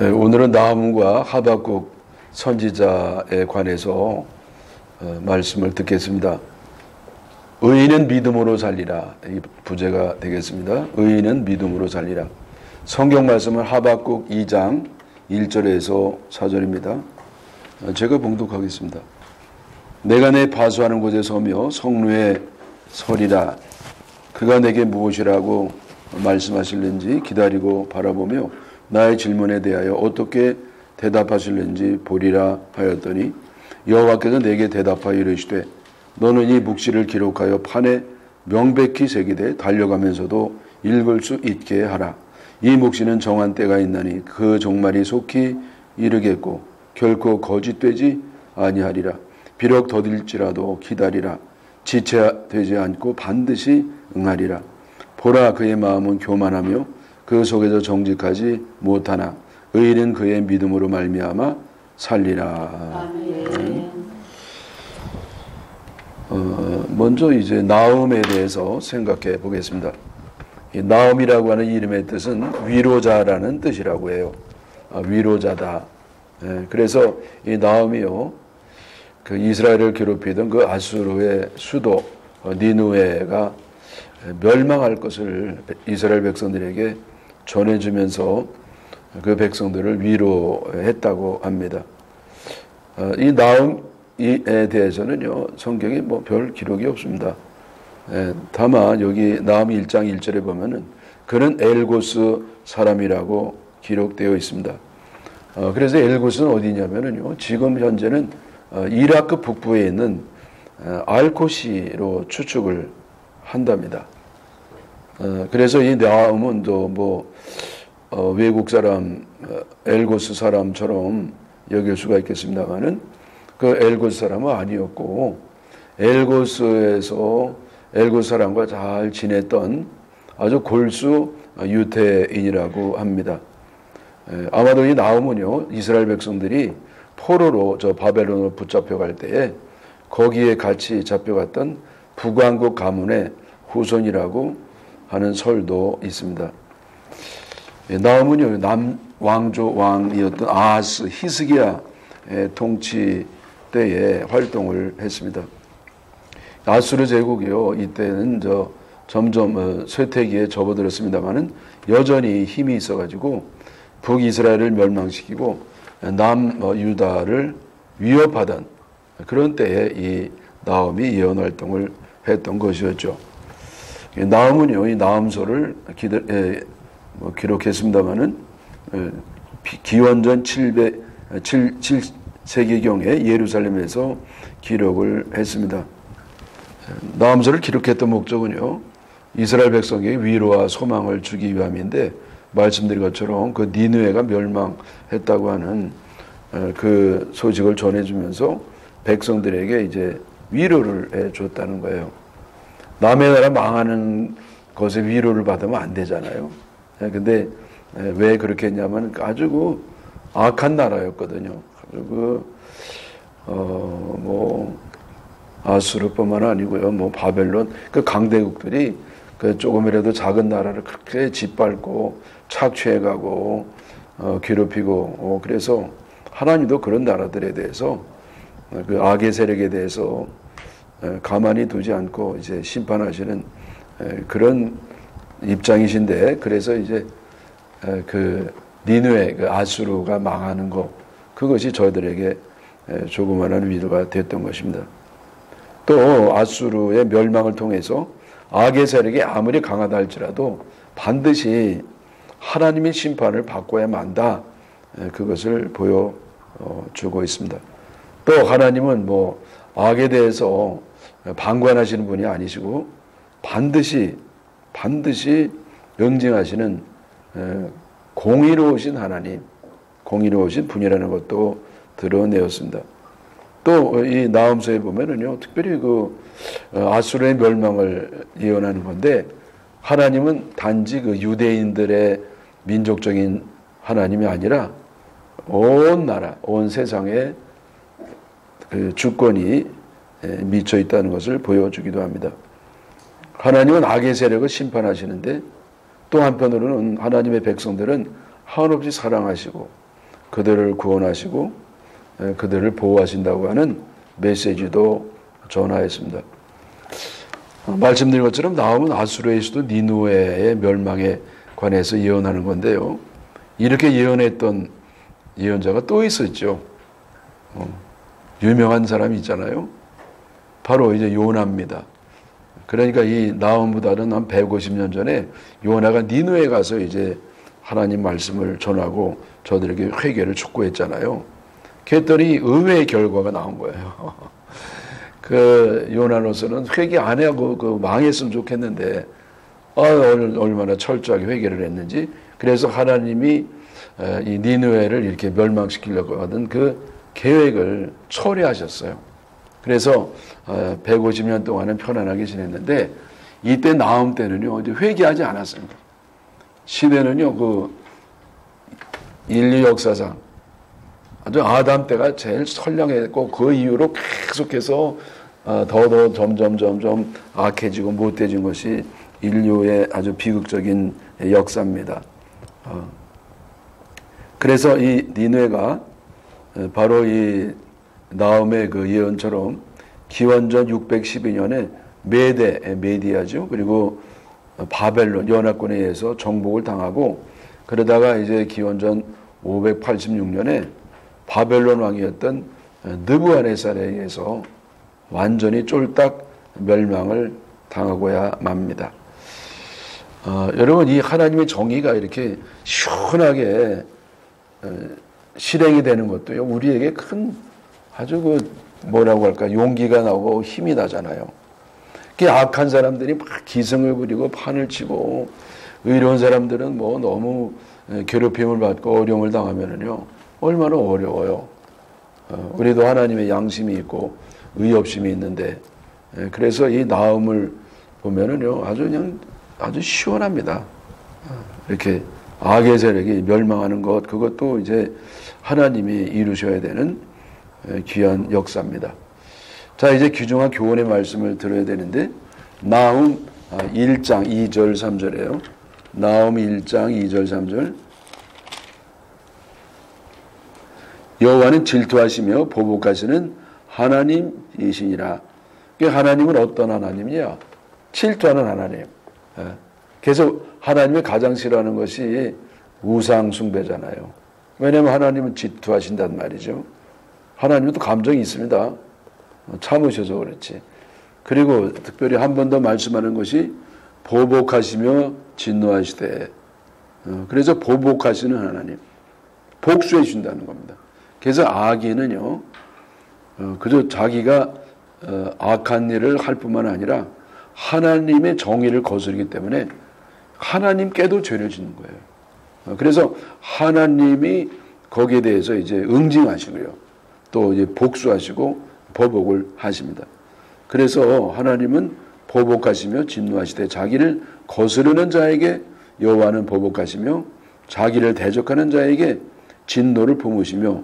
오늘은 나훔과 하박국 선지자에 관해서 말씀을 듣겠습니다. 의인은 믿음으로 살리라. 이 부제가 되겠습니다. 의인은 믿음으로 살리라. 성경 말씀은 하박국 2장 1절에서 4절입니다. 제가 봉독하겠습니다. 내가 내 파수하는 곳에 서며 성루에 서리라. 그가 내게 무엇이라고 말씀하실는지 기다리고 바라보며 나의 질문에 대하여 어떻게 대답하실는지 보리라 하였더니 여호와께서 내게 대답하여 이르시되 너는 이 묵시를 기록하여 판에 명백히 새기되 달려가면서도 읽을 수 있게 하라. 이 묵시는 정한 때가 있나니 그 종말이 속히 이르겠고 결코 거짓되지 아니하리라. 비록 더딜지라도 기다리라. 지체되지 않고 반드시 응하리라. 보라, 그의 마음은 교만하며 그 속에서 정직하지 못하나 의인은 그의 믿음으로 말미암아 살리라. 먼저 이제 나훔에 대해서 생각해 보겠습니다. 이 나훔이라고 하는 이름의 뜻은 위로자라는 뜻이라고 해요. 위로자다. 그래서 이 나훔이요, 그 이스라엘을 괴롭히던 그 아수르의 수도 니느웨가 멸망할 것을 이스라엘 백성들에게 전해주면서 그 백성들을 위로했다고 합니다. 이 나훔에 대해서는요, 성경에 뭐 별 기록이 없습니다. 다만 여기 나훔 1장 1절에 보면은 그는 엘고스 사람이라고 기록되어 있습니다. 그래서 엘고스는 어디냐면은요, 지금 현재는 이라크 북부에 있는 알코시로 추측을 한답니다. 그래서 이 나훔은 또 외국 사람, 엘고스 사람처럼 여길 수가 있겠습니다만은 그 엘고스 사람은 아니었고 엘고스 사람과 잘 지냈던 아주 골수 유대인이라고 합니다. 아마도 이 나훔은요, 이스라엘 백성들이 포로로 저 바벨론으로 붙잡혀갈 때에 거기에 같이 잡혀갔던 북왕국 가문의 후손이라고 하는 설도 있습니다. 나훔은요, 남왕조 왕이었던 아하스 히스기야의 통치 때에 활동을 했습니다. 아수르 제국이요, 이때는 점점 쇠퇴기에 접어들었습니다만은 여전히 힘이 있어가지고 북이스라엘을 멸망시키고 남유다를 위협하던 그런 때에 이 나훔이 예언 활동을 했던 것이었죠. 나훔은요, 이 나훔서를 기록했습니다만은 기원전 7세기경에 예루살렘에서 기록을 했습니다. 나훔서를 기록했던 목적은요, 이스라엘 백성에게 위로와 소망을 주기 위함인데, 말씀드린 것처럼 그 니느웨가 멸망했다고 하는 그 소식을 전해주면서 백성들에게 이제 위로를 해줬다는 거예요. 남의 나라 망하는 것에 위로를 받으면 안 되잖아요. 근데 왜 그렇게 했냐면 아주 악한 나라였거든요. 그리고 아수르뿐만 아니고요, 바벨론 그 강대국들이 그 조금이라도 작은 나라를 그렇게 짓밟고 착취해가고 괴롭히고 그래서 하나님도 그런 나라들에 대해서 그 악의 세력에 대해서 가만히 두지 않고 이제 심판하시는 그런 입장이신데, 그래서 이제 그 니느웨, 그 아수르가 망하는 것, 그것이 저희들에게 조그마한 위로가 됐던 것입니다. 또 아수르의 멸망을 통해서 악의 세력이 아무리 강하다 할지라도 반드시 하나님의 심판을 받고야만 한다, 그것을 보여주고 있습니다. 또 하나님은 악에 대해서 방관하시는 분이 아니시고 반드시 응징하시는 공의로우신 하나님, 공의로우신 분이라는 것도 드러내었습니다. 또 이 나훔서에 보면은요, 특별히 그 아수르의 멸망을 예언하는 건데, 하나님은 단지 그 유대인들의 민족적인 하나님이 아니라 온 나라, 온 세상에 그 주권이 미쳐 있다는 것을 보여주기도 합니다. 하나님은 악의 세력을 심판하시는데, 또 한편으로는 하나님의 백성들은 한없이 사랑하시고 그들을 구원하시고 그들을 보호하신다고 하는 메시지도 전하였습니다. 말씀드린 것처럼 나음은 아수르의 수도 니누웨의 멸망에 관해서 예언하는 건데요. 이렇게 예언했던 예언자가 또 있었죠. 유명한 사람이 있잖아요. 바로 이제 요나입니다. 그러니까 이 나음보다는 한 150년 전에 요나가 니누에 가서 이제 하나님 말씀을 전하고 저들에게 회개를 촉구했잖아요. 그랬더니 의외의 결과가 나온 거예요. 그 요나로서는 회개 안 하고 그 망했으면 좋겠는데 얼마나 철저하게 회개를 했는지. 그래서 하나님이 이 니느웨를 이렇게 멸망시키려고 하던 그 계획을 초래하셨어요. 그래서 150년 동안은 편안하게 지냈는데 이때 나음 때는요 회개하지 않았습니다. 시대는요 그 인류 역사상 아주 아담 때가 제일 선량했고 그 이후로 계속해서 더 점점 악해지고 못돼진 것이 인류의 아주 비극적인 역사입니다. 그래서 이 니느웨가 바로 이 나음의 그 예언처럼 기원전 612년에 메디아죠. 그리고 바벨론 연합군에 의해서 정복을 당하고 그러다가 이제 기원전 586년에 바벨론 왕이었던 느부갓네살에 의해서 완전히 쫄딱 멸망을 당하고야 맙니다. 여러분 이 하나님의 정의가 이렇게 시원하게 실행이 되는 것도요 우리에게 큰 아주 그 뭐라고 할까 용기가 나고 힘이 나잖아요. 그 악한 사람들이 막 기승을 부리고 판을 치고 의로운 사람들은 뭐 너무 괴롭힘을 받고 어려움을 당하면은요 얼마나 어려워요. 우리도 하나님의 양심이 있고 의협심이 있는데 그래서 이 나음을 보면은요 아주 시원합니다. 이렇게 악의 세력이 멸망하는 것 그것도 이제 하나님이 이루셔야 되는 귀한 역사입니다. 자 이제 귀중한 교훈의 말씀을 들어야 되는데 나음 1장 2절 3절이에요. 나음 1장 2절 3절 여호와는 질투하시며 보복하시는 하나님이시니라. 하나님은 어떤 하나님이냐? 질투하는 하나님. 그래서 하나님이 가장 싫어하는 것이 우상 숭배잖아요. 왜냐하면 하나님은 질투하신단 말이죠. 하나님도 감정이 있습니다. 참으셔서 그렇지. 그리고 특별히 한 번 더 말씀하는 것이 보복하시며 진노하시되. 그래서 보복하시는 하나님. 복수해 준다는 겁니다. 그래서 악인은요. 그저 자기가 악한 일을 할 뿐만 아니라 하나님의 정의를 거스르기 때문에 하나님께도 죄를 짓는 거예요. 그래서 하나님이 거기에 대해서 이제 응징하시고요. 또 이제 복수하시고 보복을 하십니다. 그래서 하나님은 보복하시며 진노하시되 자기를 거스르는 자에게 여호와는 보복하시며 자기를 대적하는 자에게 진노를 품으시며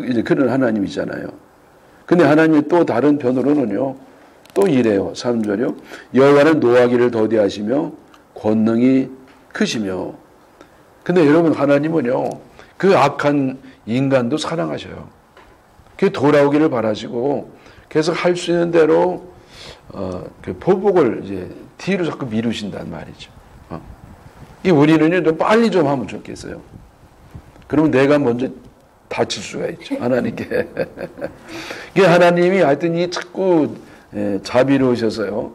이제 그런 하나님이잖아요. 근데 하나님이 또 다른 편으로는요. 또 이래요. 3절이요. 여호와는 노하기를 더디하시며 권능이 크시며. 근데 여러분 하나님은요. 그 악한 인간도 사랑하셔요. 그 돌아오기를 바라시고 계속 할 수 있는 대로 그 보복을 이제 뒤로 자꾸 미루신단 말이죠. 이 우리는 빨리 좀 하면 좋겠어요. 그러면 내가 먼저 다칠 수가 있죠. 하나님께. 이게 하나님이 하여튼 이 자꾸 자비로우셔서요.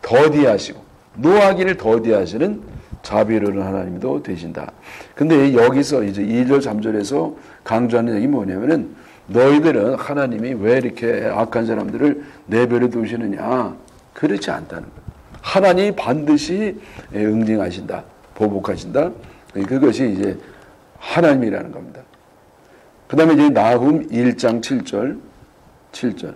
더디하시고 노하기를 더디하시는 자비로운 하나님도 되신다. 근데 여기서 이제 2절 3절에서 강조하는 얘기 뭐냐면은 너희들은 하나님이 왜 이렇게 악한 사람들을 내버려 두시느냐. 그렇지 않다는 거예요. 하나님이 반드시 응징하신다. 보복하신다. 그것이 이제 하나님이라는 겁니다. 그 다음에 이제 나훔 1장 7절.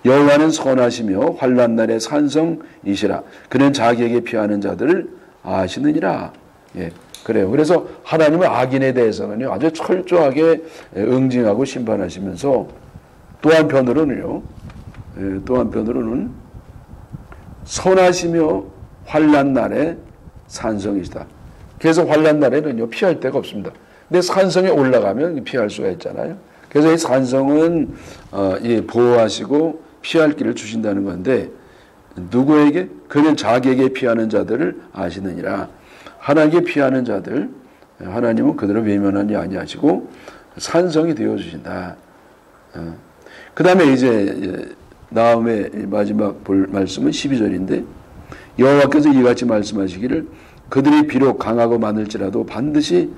여호와는 선하시며 환난 날에 산성이시라. 그는 자기에게 피하는 자들을 아시느니라. 예, 그래요. 그래서 하나님은 악인에 대해서는요, 아주 철저하게 응징하고 심판하시면서 또 한편으로는 선하시며 환난 날에 산성이시다. 그래서 환난 날에는요, 피할 데가 없습니다. 근데 산성에 올라가면 피할 수가 있잖아요. 그래서 이 산성은 보호하시고 피할 길을 주신다는 건데 누구에게? 그는 자기에게 피하는 자들을 아시느니라. 하나님께 피하는 자들, 하나님은 그들을 외면하지 아니하시고 산성이 되어 주신다. 그 다음에 이제 다음에 마지막 볼 말씀은 12절인데 여호와께서 이같이 말씀하시기를 그들이 비록 강하고 많을지라도 반드시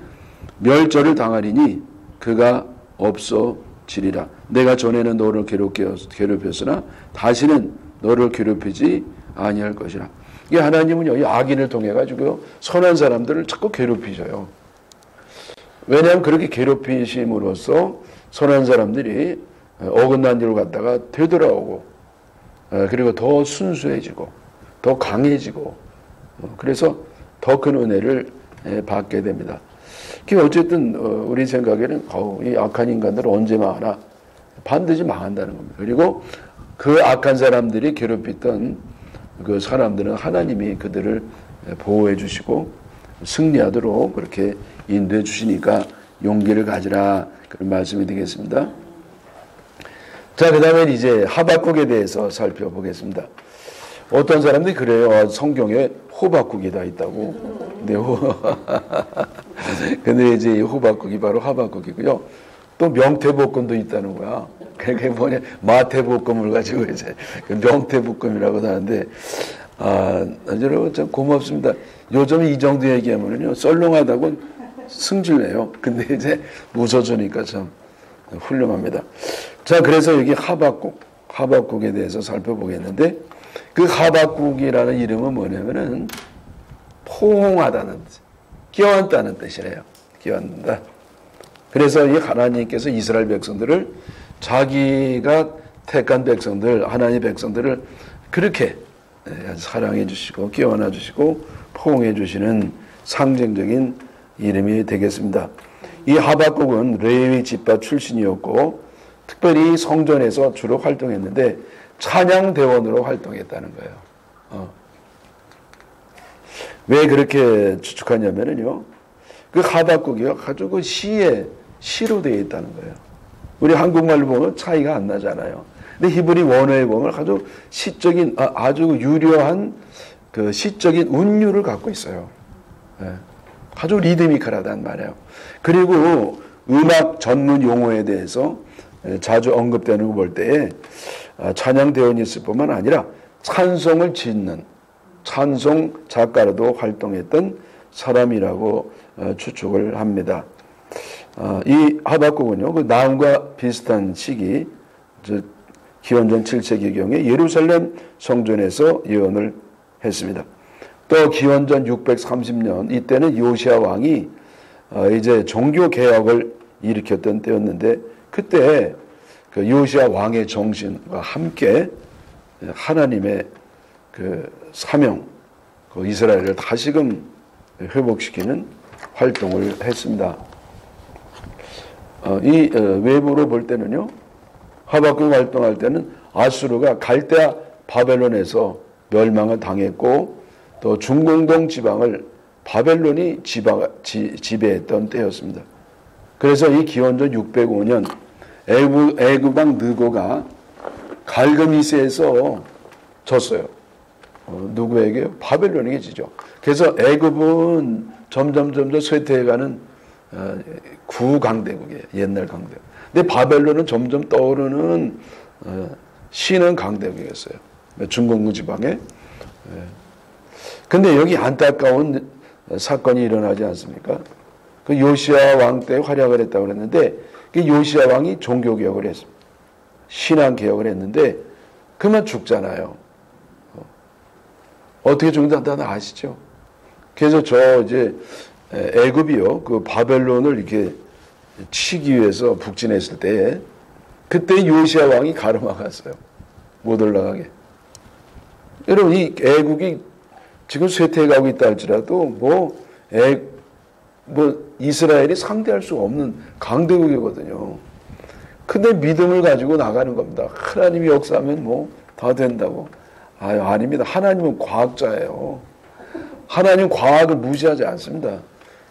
멸절을 당하리니 그가 없어지리라. 내가 전에는 너를 괴롭혔으나 다시는 너를 괴롭히지 아니할 것이라. 이게 하나님은요, 이 악인을 통해 가지고 선한 사람들을 자꾸 괴롭히셔요. 왜냐하면 그렇게 괴롭히심으로써 선한 사람들이 어긋난 일을 갖다가 되돌아오고 그리고 더 순수해지고 더 강해지고 그래서 더 큰 은혜를 받게 됩니다. 어쨌든 우리 생각에는 이 악한 인간들은 언제 망하나? 반드시 망한다는 겁니다. 그리고 그 악한 사람들이 괴롭혔던 그 사람들은 하나님이 그들을 보호해 주시고 승리하도록 그렇게 인도해 주시니까 용기를 가지라, 그런 말씀이 되겠습니다. 자, 그 다음에 이제 하박국에 대해서 살펴보겠습니다. 어떤 사람들이 그래요. 성경에 호박국이 다 있다고. 근데 이제 호박국이 바로 하박국이고요. 또 명태볶음도 있다는 거야. 그게 뭐냐, 마태볶음을 가지고 이제 명태볶음이라고 하는데, 여러분 참 고맙습니다. 요즘 이 정도 얘기하면요, 썰렁하다고 승질내요. 근데 이제 웃어주니까 참 훌륭합니다. 자, 그래서 여기 하박국에 대해서 살펴보겠는데, 그 하박국이라는 이름은 뭐냐면은 포옹하다는 뜻, 끼얹다는 뜻이래요. 끼얹는다. 그래서 이 하나님께서 이스라엘 백성들을 자기가 택한 백성들, 하나님의 백성들을 그렇게 사랑해 주시고 끼얹어 주시고 포옹해 주시는 상징적인 이름이 되겠습니다. 이 하박국은 레위 지파 출신이었고 특별히 성전에서 주로 활동했는데 찬양대원으로 활동했다는 거예요. 왜 그렇게 추측하냐면요, 그 하박국이요, 아주 그 시로 되어 있다는 거예요. 우리 한국말로 보면 차이가 안 나잖아요. 근데 히브리 원어에 보면 아주 시적인, 아주 유려한 그 시적인 운율을 갖고 있어요. 아주 리드미컬하단 말이에요. 그리고 음악 전문 용어에 대해서 자주 언급되는 거 볼 때에 찬양대원이 있을 뿐만 아니라 찬송을 짓는 찬송 작가로도 활동했던 사람이라고 추측을 합니다. 이 하박국은요, 그 나훔과 비슷한 시기, 기원전 7세기경에 예루살렘 성전에서 예언을 했습니다. 또 기원전 630년, 이때는 요시야 왕이 이제 종교 개혁을 일으켰던 때였는데, 그때 그 요시야 왕의 정신과 함께 하나님의 그 사명, 그 이스라엘을 다시금 회복시키는 활동을 했습니다. 이 외부로 볼 때는요, 하박국 활동할 때는 아수르가 갈대아 바벨론에서 멸망을 당했고 또 중공동 지방을 바벨론이 지배했던 때였습니다. 그래서 이 기원전 605년 애굽 왕 느고가 갈그미스에서 졌어요. 누구에게요? 바벨론에게 지죠. 그래서 애굽은 점점 쇠퇴해가는 구강대국이에요. 옛날 강대국. 근데 바벨론은 점점 떠오르는 신흥 강대국이었어요. 중공구 지방에. 근데 여기 안타까운 사건이 일어나지 않습니까? 그 요시야 왕 때 활약을 했다고 그랬는데, 그 요시야 왕이 종교개혁을 했습니다. 신앙개혁을 했는데, 그만 죽잖아요. 어떻게 죽는지 다들 아시죠? 그래서 애굽이요, 그 바벨론을 이렇게 치기 위해서 북진했을 때, 그때 요시야 왕이 가로막았어요. 못 올라가게. 여러분, 이 애국이 지금 쇠퇴해가고 있다 할지라도 이스라엘이 상대할 수 없는 강대국이거든요. 근데 믿음을 가지고 나가는 겁니다. 하나님이 역사하면 다 된다고. 아닙니다. 하나님은 과학자예요. 하나님 과학을 무시하지 않습니다.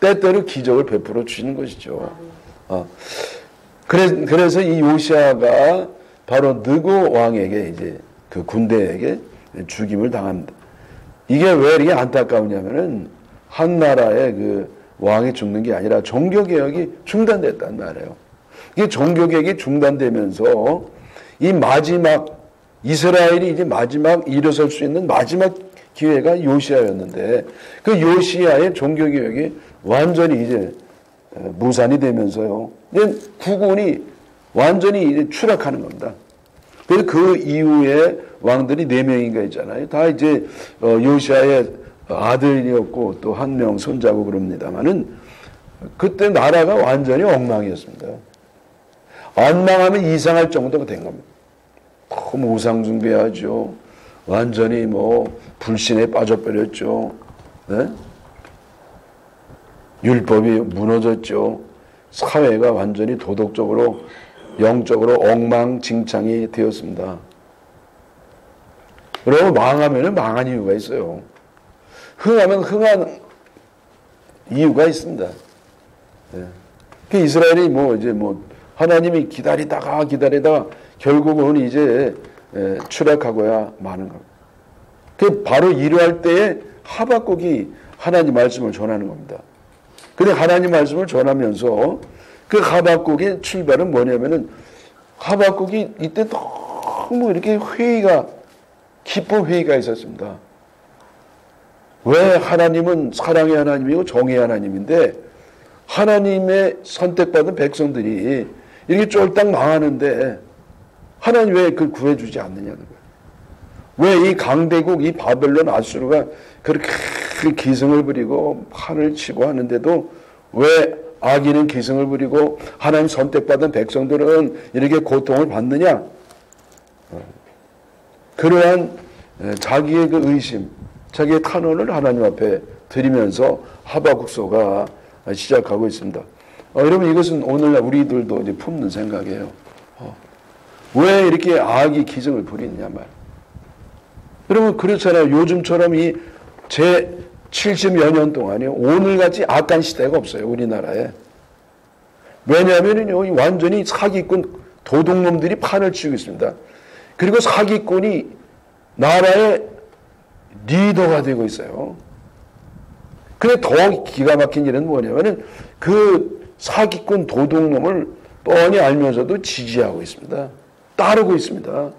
때때로 기적을 베풀어 주시는 것이죠. 그래서 이 요시아가 바로 느고 왕에게 이제 그 군대에게 죽임을 당합니다. 이게 왜 이렇게 안타까우냐면은 한 나라의 그 왕이 죽는 게 아니라 종교개혁이 중단됐단 말이에요. 이게 종교개혁이 중단되면서 이 마지막 이스라엘이 이제 마지막 일어설 수 있는 마지막 기회가 요시아였는데 그 요시아의 종교개혁이 완전히 이제 무산이 되면서요. 이제 국군이 완전히 이제 추락하는 겁니다. 그래서 그 이후에 왕들이 4명인가 있잖아요. 다 이제 요시아의 아들이었고 또 한 명 손자고 그럽니다만은 그때 나라가 완전히 엉망이었습니다. 엉망하면 이상할 정도가 된 겁니다. 너무 우상 숭배하죠. 완전히 뭐 불신에 빠져버렸죠. 네? 율법이 무너졌죠. 사회가 완전히 도덕적으로 영적으로 엉망진창이 되었습니다. 그러고 망하면 망한 이유가 있어요. 흥하면 흥한 이유가 있습니다. 네. 그 이스라엘이 하나님이 기다리다가 결국은 이제 추락하고야 마는 겁니다. 그 바로 이러할 때에 하박국이 하나님 말씀을 전하는 겁니다. 근데 하나님 말씀을 전하면서 그 하박국의 출발은 뭐냐면은 하박국이 이때 너무 이렇게 기쁜 회의가 있었습니다. 왜 하나님은 사랑의 하나님이고 정의의 하나님인데 하나님의 선택받은 백성들이 이렇게 쫄딱 망하는데 하나님 왜 그걸 구해주지 않느냐는 거예요. 왜 이 강대국 이 바벨론 아수르가 그렇게 기승을 부리고 판을 치고 하는데도 왜 악인은 기승을 부리고 하나님 선택받은 백성들은 이렇게 고통을 받느냐. 그러한 자기의 그 의심, 자기의 탄원을 하나님 앞에 드리면서 하박국서가 시작하고 있습니다. 여러분 이것은 오늘날 우리들도 이제 품는 생각이에요. 왜 이렇게 악이 기승을 부리느냐 말. 여러분 그렇잖아요. 요즘처럼 이 제 70여 년 동안에 오늘같이 악한 시대가 없어요. 우리나라에. 왜냐하면요 완전히 사기꾼 도둑놈들이 판을 치고 있습니다. 그리고 사기꾼이 나라의 리더가 되고 있어요. 근데 더 기가 막힌 일은 뭐냐면은 그 사기꾼 도둑놈을 뻔히 알면서도 지지하고 있습니다. 따르고 있습니다.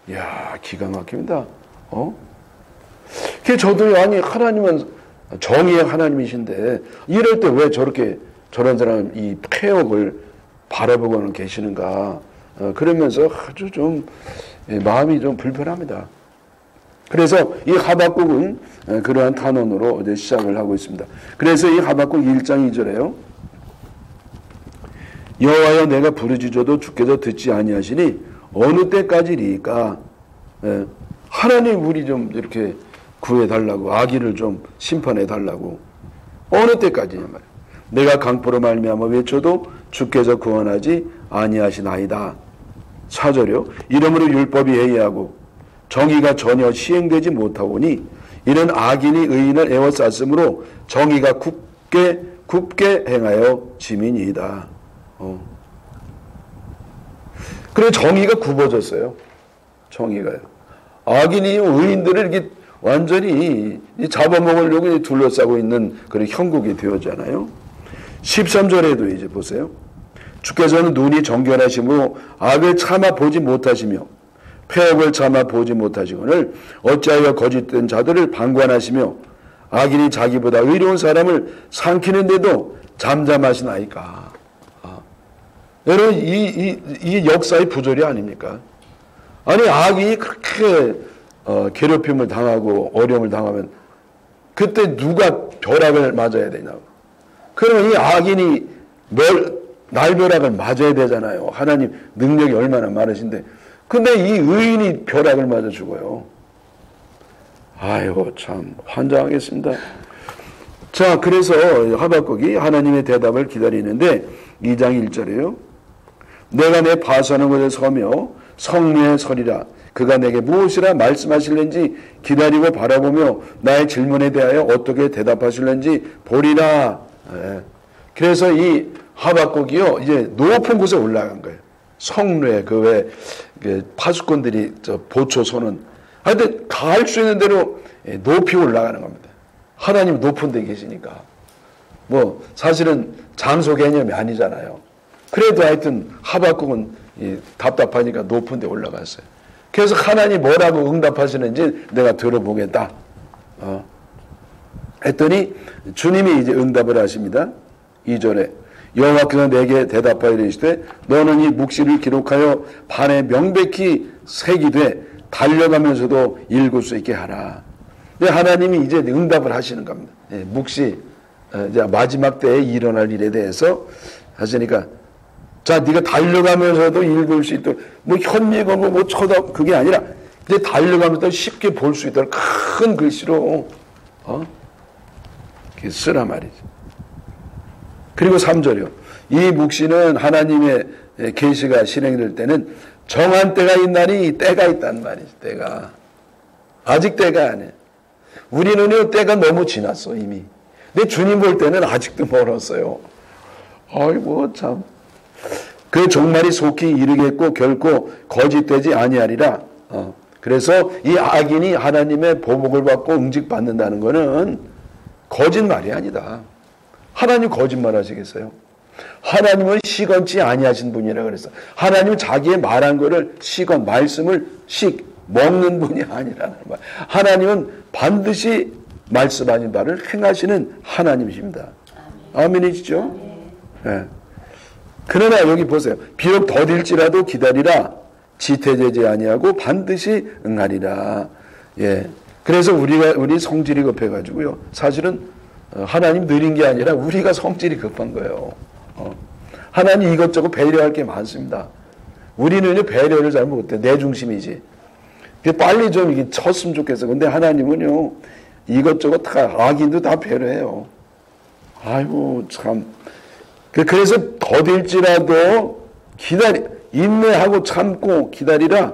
이야, 기가 막힙니다. 그 저도 아니 하나님은 정의의 하나님이신데 이럴 때 왜 저런 사람 이 폐역을 바라보고는 계시는가? 그러면서 아주 좀 마음이 좀 불편합니다. 그래서 이 하박국은 그러한 탄원으로 이제 시작을 하고 있습니다. 그래서 이 하박국 1장 2절에요. 여호와여 내가 부르짖어도 주께서 듣지 아니하시니 어느 때까지리까? 하나님 우리 좀 이렇게 구해달라고 악인을 좀 심판해달라고 어느 때까지냐 말이야. 내가 강포로 말미암아 외쳐도 주께서 구원하지 아니하시나이다. 4절이요. 이러므로 율법이 해이하고 정의가 전혀 시행되지 못하오니 이는 악인이 의인을 에워쌌으므로 정의가 굽게 행하여 지민이다. 그래 정의가 굽어졌어요. 정의가요. 악인이 의인들을 이렇게 완전히 잡아먹으려고 둘러싸고 있는 그런 형국이 되었잖아요. 13절에도 이제 보세요. 주께서는 눈이 정결하심으로 악을 참아 보지 못하시며 폐역을 참아 보지 못하시거늘 어찌하여 거짓된 자들을 방관하시며 악인이 자기보다 의로운 사람을 삼키는데도 잠잠하시나이까. 여러분 이 역사의 부조리 아닙니까? 아니 악인이 그렇게 괴롭힘을 당하고 어려움을 당하면 그때 누가 벼락을 맞아야 되냐고. 그러면 이 악인이 날벼락을 맞아야 되잖아요. 하나님 능력이 얼마나 많으신데. 근데 이 의인이 벼락을 맞아 죽어요. 아이고 참 환장하겠습니다. 자 그래서 하박국이 하나님의 대답을 기다리는데 2장 1절이에요. 내가 내 파수하는 곳에 서며 성문에 서리라. 그가 내게 무엇이라 말씀하실는지 기다리고 바라보며 나의 질문에 대하여 어떻게 대답하실는지 보리라. 예. 그래서 이 하박국이요, 이제 높은 곳에 올라간 거예요. 성루에, 파수꾼들이 보초 서는. 하여튼, 갈 수 있는 대로 높이 올라가는 겁니다. 하나님 높은 데 계시니까. 뭐, 사실은 장소 개념이 아니잖아요. 그래도 하여튼, 하박국은 답답하니까 높은 데 올라갔어요. 그래서 하나님 뭐라고 응답하시는지 내가 들어보겠다. 했더니, 주님이 이제 응답을 하십니다. 2절에. 여호와께서 내게 대답하여 이르시되 너는 이 묵시를 기록하여 판에 명백히 새기되 달려가면서도 읽을 수 있게 하라. 하나님이 이제 응답을 하시는 겁니다. 묵시 이제 마지막 때에 일어날 일에 대해서 하시니까 자 네가 달려가면서도 읽을 수 있도록 뭐 현미검을 뭐 쳐다 그게 아니라 이제 달려가면서 쉽게 볼 수 있도록 큰 글씨로 이렇게 쓰라 말이죠. 그리고 3절이요. 이 묵시는 하나님의 계시가 실행될 때는 정한 때가 있나니 때가 있단 말이죠. 때가. 아직 때가 아니에요. 우리는요 때가 너무 지났어 이미. 근데 주님 볼 때는 아직도 멀었어요. 아이고 참. 그 종말이 속히 이르겠고 결코 거짓되지 아니하리라. 그래서 이 악인이 하나님의 보복을 받고 응직받는다는 것은 거짓말이 아니다. 하나님 거짓말 하시겠어요? 하나님은 시건치 아니하신 분이라 그랬어. 하나님은 자기의 말한 거를 시건, 말씀을 먹는 분이 아니라는 말. 하나님은 반드시 말씀하신 바를 행하시는 하나님이십니다. 아멘이시죠? 네. 그러나 여기 보세요. 비록 더딜지라도 기다리라. 지태되지 아니하고 반드시 응하리라. 예. 그래서 우리 성질이 급해가지고요. 사실은 하나님 느린 게 아니라 우리가 성질이 급한 거예요. 하나님 이것저것 배려할 게 많습니다. 우리는요 배려를 잘 못해. 내 중심이지. 빨리 좀 이게 쳤으면 좋겠어. 근데 하나님은요 이것저것 다 악인도 다 배려해요. 아이고 참. 그래서 더딜지라도 인내하고 참고 기다리라.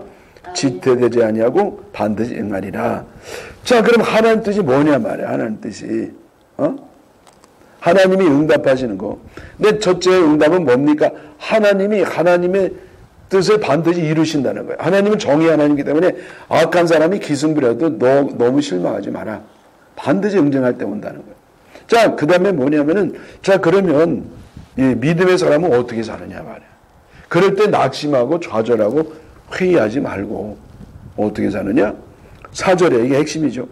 지태되지 아니하고 반드시 응하리라. 자 그럼 하나님 뜻이 뭐냐 말이야. 하나님 뜻이. 하나님이 응답하시는 거. 근데 첫째 응답은 뭡니까? 하나님의 뜻을 반드시 이루신다는 거예요. 하나님은 정의 하나님이기 때문에 악한 사람이 기승부려도 너무 실망하지 마라. 반드시 응징할 때 온다는 거예요. 자, 그 다음에 뭐냐면은, 자, 그러면 이 믿음의 사람은 어떻게 사느냐 말이야. 그럴 때 낙심하고 좌절하고 회의하지 말고 어떻게 사느냐? 4절에 이게 핵심이죠.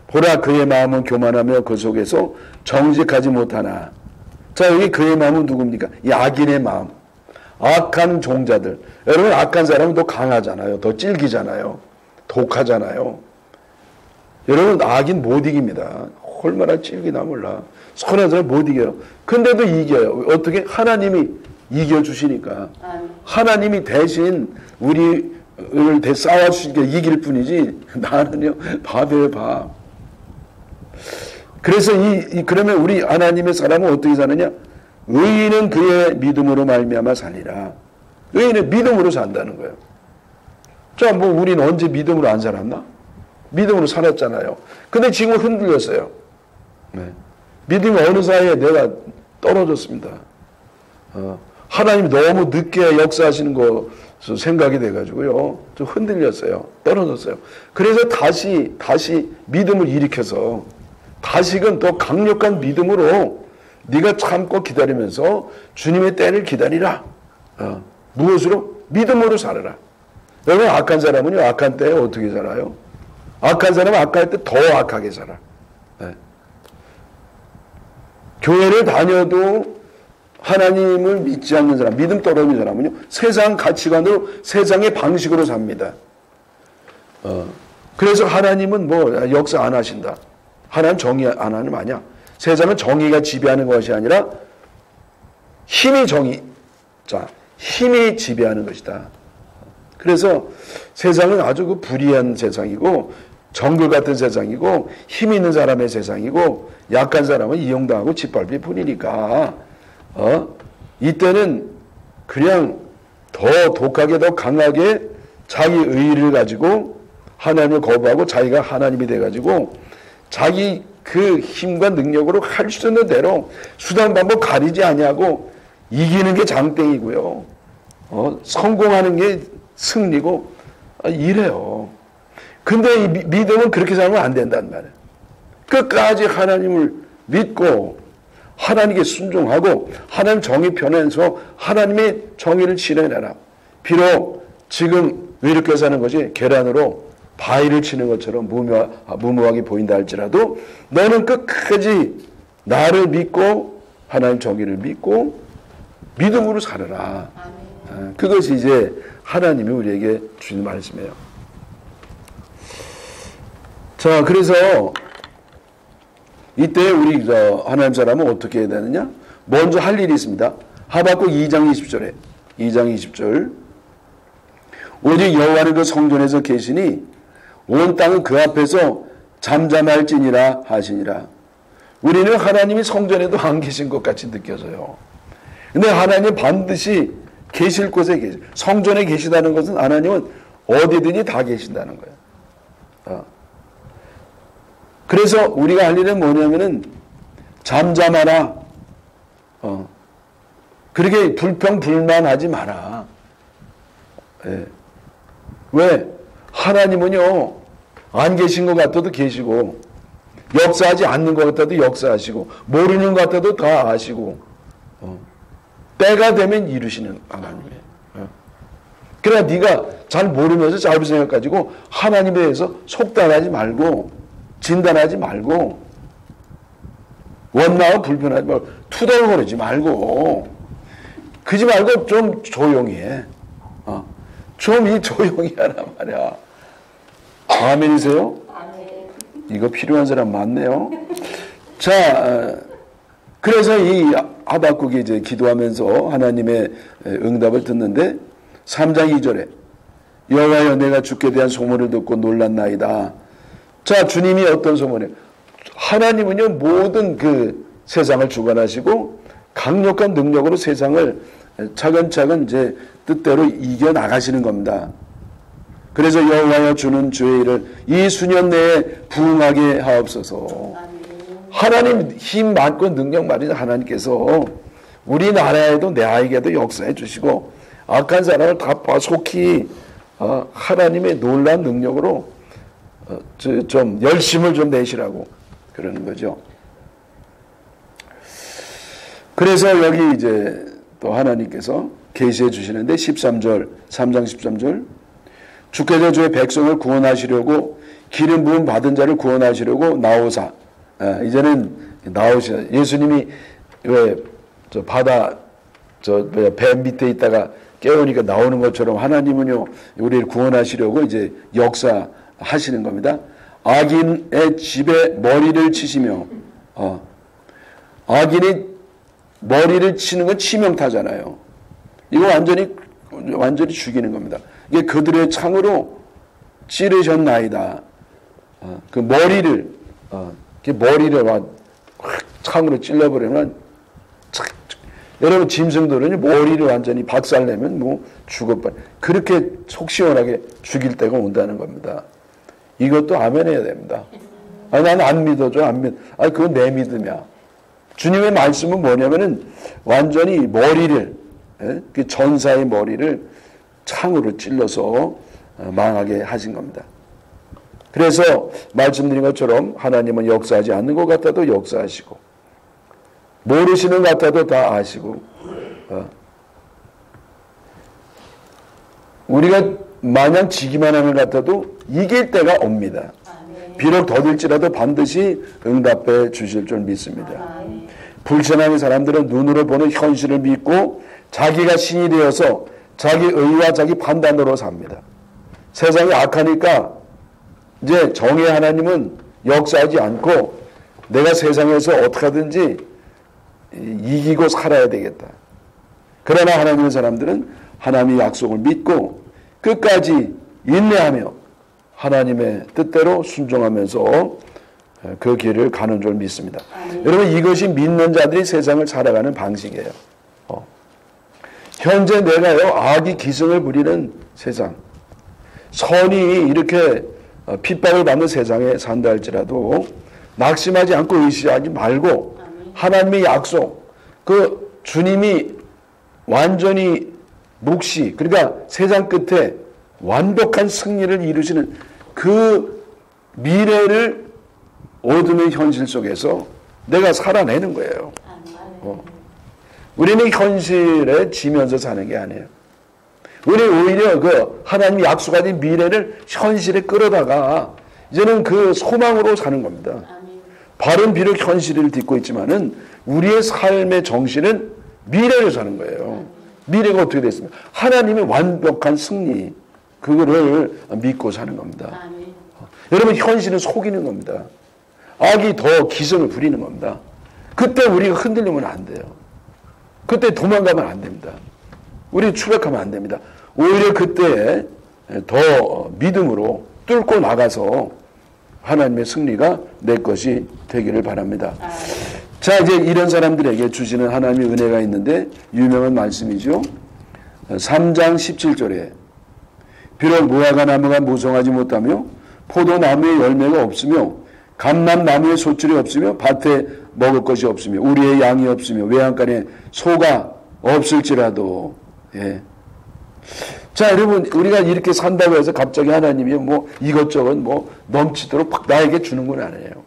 보라 그의 마음은 교만하며 그 속에서 정직하지 못하나. 자 여기 그의 마음은 누굽니까? 이 악인의 마음. 악한 종자들. 여러분 악한 사람은 더 강하잖아요. 더 찔기잖아요. 독하잖아요. 여러분 악인 못 이깁니다. 얼마나 찔기나 몰라. 선한 사람 못 이겨요. 근데도 이겨요. 어떻게? 하나님이 이겨주시니까. 하나님이 대신 우리를 싸워주시니까 이길 뿐이지 나는요 밥이에요 밥. 그래서 그러면 우리 하나님의 사람은 어떻게 사느냐? 의인은 그의 믿음으로 말미암아 살리라. 의인은 믿음으로 산다는 거예요. 자, 뭐 우리는 언제 믿음으로 안 살았나? 믿음으로 살았잖아요. 근데 지금 흔들렸어요. 네. 믿음이 어느 사이에 내가 떨어졌습니다. 하나님이 너무 늦게 역사하시는 거 생각이 돼가지고요. 좀 흔들렸어요. 떨어졌어요. 그래서 다시 믿음을 일으켜서 다시금 더 강력한 믿음으로 네가 참고 기다리면서 주님의 때를 기다리라. 무엇으로? 믿음으로 살아라. 여러분 악한 사람은요. 악한 때에 어떻게 살아요? 악한 사람은 악할 때 더 악하게 살아. 네. 교회를 다녀도 하나님을 믿지 않는 사람, 믿음 떨어진 사람은요. 세상 가치관으로 세상의 방식으로 삽니다. 그래서 하나님은 뭐 역사 안 하신다. 하나님 정의 안 하는 아니야. 세상은 정의가 지배하는 것이 아니라 힘이 지배하는 것이다. 그래서 세상은 아주 그 불의한 세상이고 정글 같은 세상이고 힘 있는 사람의 세상이고 약한 사람은 이용당하고 짓밟힐 뿐이니까 이때는 그냥 더 독하게 더 강하게 자기 의의를 가지고 하나님을 거부하고 자기가 하나님이 돼가지고 자기 그 힘과 능력으로 할 수 있는 대로 수단 방법 가리지 아니하고 이기는 게 장땡이고요. 성공하는 게 승리고 이래요. 근데 이 믿음은 그렇게 살면 안 된단 말이에요. 끝까지 하나님을 믿고 하나님께 순종하고 하나님 정의 편에서 하나님의 정의를 실현해라. 비록 지금 왜 이렇게 사는 것이 계란으로 바위를 치는 것처럼 무모하게 보인다 할지라도 너는 끝까지 나를 믿고 하나님 정의를 믿고 믿음으로 살아라. 그것이 이제 하나님이 우리에게 주신 말씀이에요. 자, 그래서 이때 우리 하나님 사람은 어떻게 해야 되느냐? 먼저 할 일이 있습니다. 하박국 2장 20절에 2장 20절 오직 여호와는 그 성전에서 계시니 온 땅은 그 앞에서 잠잠할지니라 하시니라. 우리는 하나님이 성전에도 안 계신 것 같이 느껴져요. 근데 하나님 반드시 계실 곳에 계시. 성전에 계시다는 것은 하나님은 어디든지 다 계신다는 거예요. 그래서 우리가 할 일은 뭐냐면은 잠잠하라. 그렇게 불평불만하지 마라. 예. 왜? 하나님은요 안 계신 것 같아도 계시고 역사하지 않는 것 같아도 역사하시고 모르는 것 같아도 다 아시고 때가 되면 이루시는 하나님이에요. 그러나 네가 잘 모르면서 짧은 생각 가지고 하나님에 대해서 속단하지 말고 진단하지 말고 원망하고 불편하지 말고 투덜거리지 말고 그러지 말고 좀 조용히 해. 좀 이 조용히 하란 말이야. 아멘이세요? 이거 필요한 사람 많네요. 자, 그래서 이 하박국이 이제 기도하면서 하나님의 응답을 듣는데 3장 2절에 여호와여 내가 주께 대한 소문을 듣고 놀랐나이다. 자, 주님이 어떤 소문이에요? 하나님은요 모든 그 세상을 주관하시고 강력한 능력으로 세상을 차근차근 이제 뜻대로 이겨 나가시는 겁니다. 그래서 여호와여 주는 주의 일을 이 수년 내에 부응하게 하옵소서. 하나님 힘 많고 능력 많은 하나님께서 우리나라에도 내 아이에게도 역사해 주시고 악한 사람을 다 속히 하나님의 놀라운 능력으로 좀 열심을 좀 내시라고 그러는 거죠. 그래서 여기 이제 또 하나님께서 계시해 주시는데 13절 3장 13절 주께서 주의 백성을 구원하시려고 기름 부음 받은 자를 구원하시려고 나오사. 이제는 나오시다. 예수님이 왜 저 바다 배 밑에 있다가 깨우니까 나오는 것처럼 하나님은요 우리를 구원하시려고 이제 역사하시는 겁니다. 악인의 집에 머리를 치시며 악인이 머리를 치는 건 치명타잖아요. 이거 완전히 죽이는 겁니다. 이게 그들의 창으로 찌르셨나이다. 그 머리를 창으로 찔러버리면 여러분 짐승들은 머리를 완전히 박살내면 뭐 죽어버려. 그렇게 속 시원하게 죽일 때가 온다는 겁니다. 이것도 아멘 해야 됩니다. 나는 안 믿어줘. 안 믿어. 그건 내 믿음이야. 주님의 말씀은 뭐냐면은 완전히 머리를 그 전사의 머리를 창으로 찔러서 망하게 하신 겁니다. 그래서 말씀드린 것처럼 하나님은 역사하지 않는 것 같아도 역사하시고 모르시는 것 같아도 다 아시고 우리가 마냥 지기만 하는 것 같아도 이길 때가 옵니다. 비록 더딜지라도 반드시 응답해 주실 줄 믿습니다. 불신앙의 사람들은 눈으로 보는 현실을 믿고 자기가 신이 되어서 자기 의와 자기 판단으로 삽니다. 세상이 악하니까 이제 정의 하나님은 역사하지 않고 내가 세상에서 어떻게 하든지 이기고 살아야 되겠다. 그러나 하나님의 사람들은 하나님의 약속을 믿고 끝까지 인내하며 하나님의 뜻대로 순종하면서 그 길을 가는 줄 믿습니다. 여러분 이것이 믿는 자들이 세상을 살아가는 방식이에요. 현재 내가요 악이 기승을 부리는 세상 선이 이렇게 핍박을 받는 세상에 산다 할지라도 낙심하지 않고 의심하지 말고 하나님의 약속, 그 주님이 완전히 묵시, 그러니까 세상 끝에 완벽한 승리를 이루시는 그 미래를 어둠의 현실 속에서 내가 살아내는 거예요. 우리는 현실에 지면서 사는 게 아니에요. 우리는 오히려 그 하나님이 약속하신 미래를 현실에 끌어다가 이제는 그 소망으로 사는 겁니다. 발은 비록 현실을 딛고 있지만은 우리의 삶의 정신은 미래를 사는 거예요. 미래가 어떻게 됐습니까? 하나님의 완벽한 승리, 그거를 믿고 사는 겁니다. 여러분, 현실은 속이는 겁니다. 악이 더 기승을 부리는 겁니다. 그때 우리가 흔들리면 안 돼요. 그때 도망가면 안 됩니다. 우리 추락하면 안 됩니다. 오히려 그때 더 믿음으로 뚫고 나가서 하나님의 승리가 내 것이 되기를 바랍니다. 자, 이제 이런 사람들에게 주시는 하나님의 은혜가 있는데 유명한 말씀이죠. 3장 17절에 비록 무화과 나무가 무성하지 못하며 포도나무에 열매가 없으며 감람나무에 소출이 없으며 밭에 먹을 것이 없으며 우리의 양이 없으며 외양간에 소가 없을지라도. 예. 자, 여러분, 우리가 이렇게 산다고 해서 갑자기 하나님이 뭐 이것저것 뭐 넘치도록 막 나에게 주는 건 아니에요.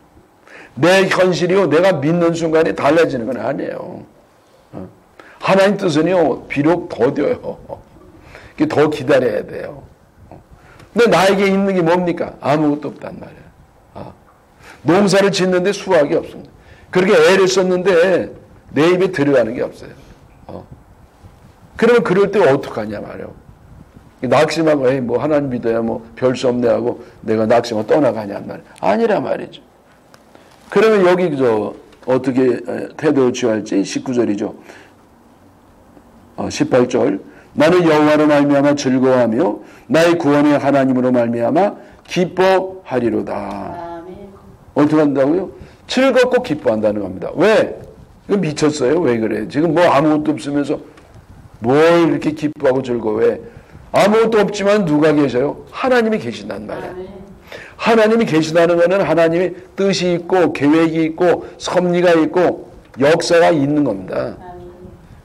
내 현실이요, 내가 믿는 순간에 달라지는 건 아니에요. 하나님 뜻은요, 비록 더뎌요. 더 기다려야 돼요. 근데 나에게 있는 게 뭡니까? 아무것도 없단 말이에요. 농사를 짓는데 수확이 없습니다. 그렇게 애를 썼는데 내 입에 들어가는 게 없어요. 그러면 그럴 때 어떡하냐 말이에요. 낙심하고 에이 뭐 하나님 믿어야 뭐 별 수 없네 하고 내가 낙심하고 떠나가냐 말이에요. 아니라 말이죠. 그러면 여기 어떻게 태도를 취할지 19절이죠. 18절 나는 여호와로 말미암아 즐거워하며 나의 구원의 하나님으로 말미암아 기뻐하리로다. 어떻게 한다고요? 즐겁고 기뻐한다는 겁니다. 왜? 이거 미쳤어요? 왜 그래? 지금 뭐 아무것도 없으면서 뭘 이렇게 기뻐하고 즐거워해? 아무것도 없지만 누가 계셔요? 하나님이 계신단 말이야. 하나님이 계시다는 것은 하나님의 뜻이 있고 계획이 있고 섭리가 있고 역사가 있는 겁니다.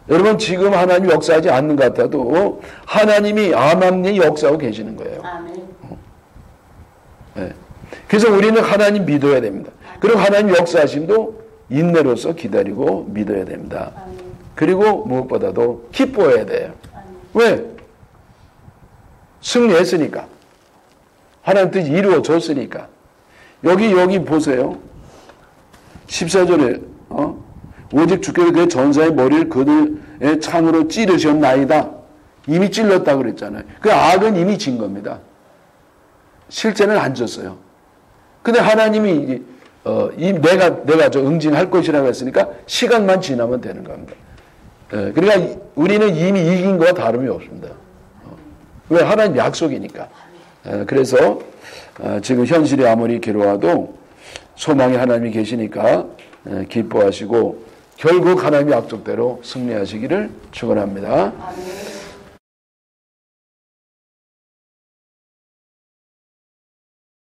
여러분 지금 하나님 역사하지 않는 것 같아도 하나님이 암암리에 역사하고 계시는 거예요. 네. 그래서 우리는 하나님 믿어야 됩니다. 그리고 하나님 역사하심도 인내로서 기다리고 믿어야 됩니다. 그리고 무엇보다도 기뻐해야 돼요. 왜? 승리했으니까. 하나님 뜻이 이루어졌으니까. 여기 보세요. 14절에 오직 주께서 그 전사의 머리를 그들의 창으로 찌르셨나이다. 이미 찔렀다 그랬잖아요. 그 악은 이미 진 겁니다. 실제는 안 졌어요. 근데 하나님이 내가 저 응징할 것이라고 했으니까 시간만 지나면 되는 겁니다. 그러니까 우리는 이미 이긴 거와 다름이 없습니다. 왜? 하나님 약속이니까. 그래서 지금 현실이 아무리 괴로워도 소망이 하나님이 계시니까 기뻐하시고 결국 하나님의 약속대로 승리하시기를 축원합니다.